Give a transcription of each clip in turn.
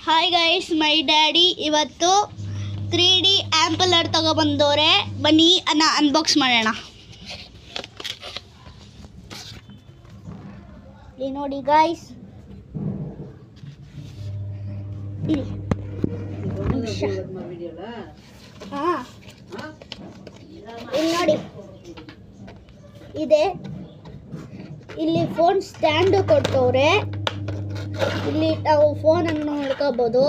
Hi guys, ಮೈ daddy ಇವತ್ತು 3D ಆ್ಯಂಪಲರ್ ತಗೊಬಂದವ್ರೆ. ಬನ್ನಿ unbox ಮಾಡೋಣ. ಇಲ್ಲಿ ನೋಡಿ ಗೈಸ್, ಇಲ್ಲಿ ನೋಡಿ ಇದೆ. ಇಲ್ಲಿ ಫೋನ್ ಸ್ಟ್ಯಾಂಡು ಕೊಟ್ಟವ್ರೆ. ಇಲ್ಲಿ ನಾವು ಫೋನನ್ನು ನೋಡ್ಕೋಬೋದು.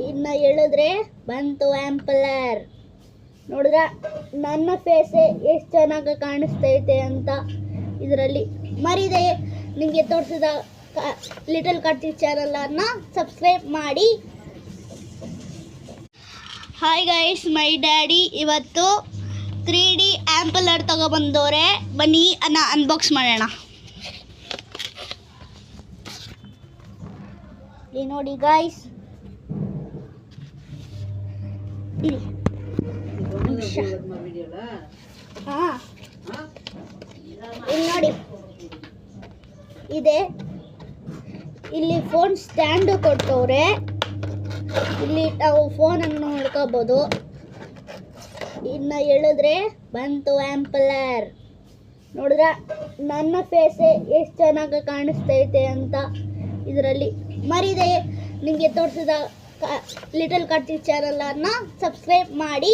ಇನ್ನು ಹೇಳಿದ್ರೆ ಬಂತು ಆ್ಯಂಪಲರ್. ನೋಡಿದ್ರೆ ನನ್ನ ಫೇಸೇ ಎಷ್ಟು ಚೆನ್ನಾಗಿ ಕಾಣಿಸ್ತೈತೆ ಅಂತ ಇದರಲ್ಲಿ ಮರಿದೆ. ನಿಮಗೆ ತೋರಿಸಿದ ಲಿಟಲ್ ಕಾರ್ತಿಕ್ ಚಾನಲನ್ನು ಸಬ್ಸ್ಕ್ರೈಬ್ ಮಾಡಿ. ಹಾಯ್ ಗೈಸ್, ಮೈ ಡ್ಯಾಡಿ ಇವತ್ತು 3D ಆ್ಯಂಪಲರ್ ತಗೊಬಂದವ್ರೆ. ಬನ್ನಿ ಅನ್ಬಾಕ್ಸ್ ಮಾಡೋಣ. ಇಲ್ಲಿ ನೋಡಿ ಗೈಸ್, ಇಲ್ಲಿ ನೋಡಿ ಇದೆ. ಇಲ್ಲಿ ಫೋನ್ ಸ್ಟ್ಯಾಂಡು ಕೊಟ್ಟವ್ರೆ. ಇಲ್ಲಿ ನಾವು ಫೋನನ್ನು ನೋಡ್ಕೋಬೋದು. ಇನ್ನು ಹೇಳಿದ್ರೆ ಬಂತು ಆ್ಯಂಪಲರ್. ನೋಡಿದ್ರೆ ನನ್ನ ಫೇಸೇ ಎಷ್ಟು ಚೆನ್ನಾಗಿ ಕಾಣಿಸ್ತೈತೆ ಅಂತ ಇದರಲ್ಲಿ ಮರಿದೆ. ನಿಮಗೆ ತೋರಿಸಿದ ಲಿಟಲ್ ಕಾರ್ತಿಕ್ ಚಾನಲನ್ನು ಸಬ್ಸ್ಕ್ರೈಬ್ ಮಾಡಿ.